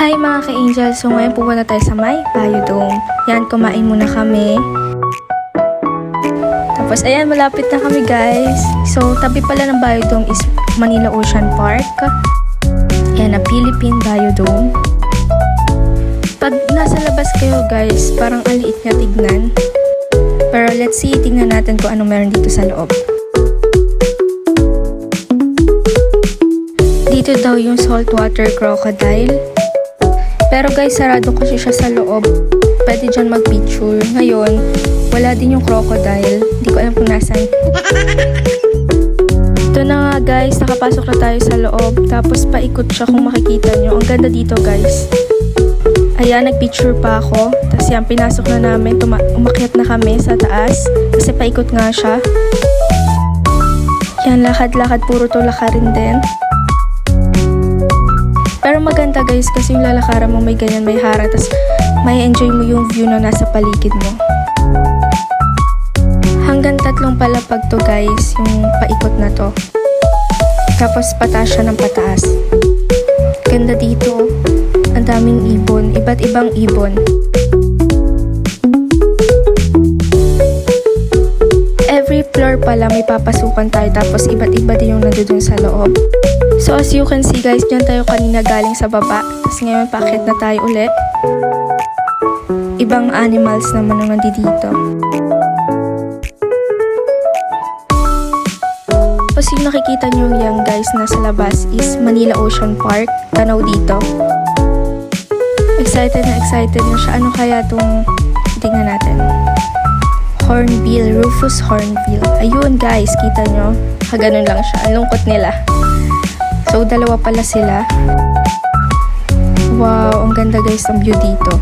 Hi mga ka-angel! So ngayon pupunta tayo sa may Biodome. Yan, kumain muna kami. Tapos ayan, malapit na kami guys. So tabi pala ng Biodome is Manila Ocean Park. Yan, na Philippine Biodome. Pag nasa labas kayo guys, parang ang liit niya tignan. Pero let's see, tignan natin kung anong meron dito sa loob. Dito daw yung saltwater crocodile. Pero guys, sarado kasi siya sa loob. Pwede dyan mag-picture. Ngayon, wala din yung crocodile. Hindi ko alam kung nasan. Ito na nga guys, nakapasok na tayo sa loob. Tapos paikot siya kung makikita nyo. Ang ganda dito guys. Ayan, nag-picture pa ako. Tapos yan, pinasok na namin. Umakyat na kami sa taas. Kasi paikot nga siya. Yan, lakad-lakad. Puro to lakarin din. Pero maganda guys kasi yung lalakaran mo may ganyan, may harang, tas may enjoy mo yung view na nasa paligid mo. Hanggang 3 palapag to guys, yung paikot na to. Tapos pataas siya ng pataas. Ganda dito, ang daming ibon, iba't ibang ibon. Every floor pala may papasukan tayo, tapos iba't iba din yung nandoon sa loob. So as you can see guys, dyan tayo kanina galing sa baba. Tapos ngayon paakyat na tayo ulit. Ibang animals naman ang nandito. Tapos yung nakikita nyo yan guys nasa labas is Manila Ocean Park. Tanaw dito. Excited na siya. Ano kaya itong tingnan natin? Hornbill, Rufous Hornbill. Ayun guys, kita nyo. Ganun lang siya. Ang lungkot nila. So, dalawa pala sila. Wow, ang ganda guys ng view dito.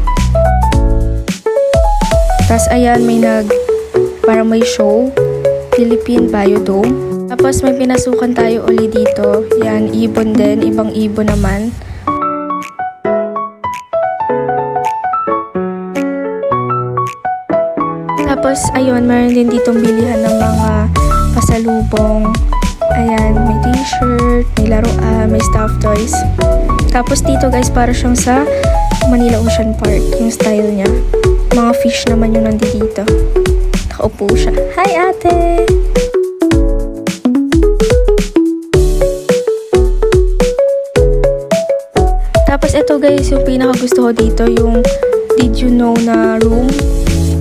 Tapos ayan, parang may show. Philippine Biodome. Tapos may pinasukan tayo uli dito. Yan, ibon din. Ibang ibon naman. Tapos, ayun, meron din ditong bilihan ng mga pasalubong. Ayan, may t-shirt, may laruan, may stuffed toys. Tapos dito guys, para siyang sa Manila Ocean Park, yung style niya. Mga fish naman yung nandito. Nakaupo siya. Hi ate! Tapos ito guys, yung pinaka-gusto ko dito, yung did you know na room.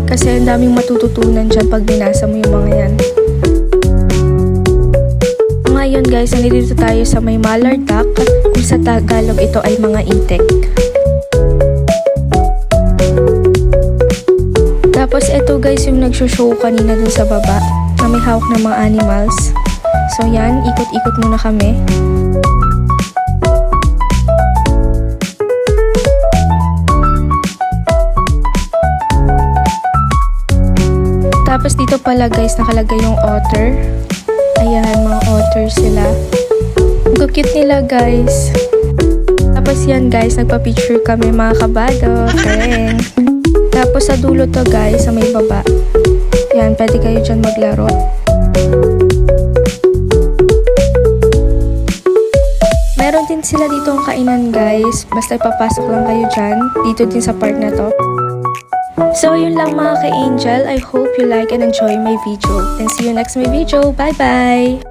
Kasi ang daming matututunan dyan pag binasa mo yung mga yan. Ngayon guys, nandito tayo sa may Mallard Duck. Kung sa Tagalog ito ay mga itik. Tapos ito guys yung nag-show kanina dun sa baba na may hawak ng mga animals. So yan, ikot-ikot muna kami. Tapos dito pala guys nakalagay yung otter. Ayan, mga otters sila. Ang cute nila guys. Tapos yan guys, nagpa-picture kami mga kabado. Karen. Tapos sa dulo to guys, sa may baba. Yan, pwede kayo dyan maglaro. Meron din sila dito ang kainan guys. Basta ipapasok lang kayo dyan. Dito din sa park na to. So yun lang mga ka-angel, I hope you like and enjoy my video. And see you next my video. Bye bye!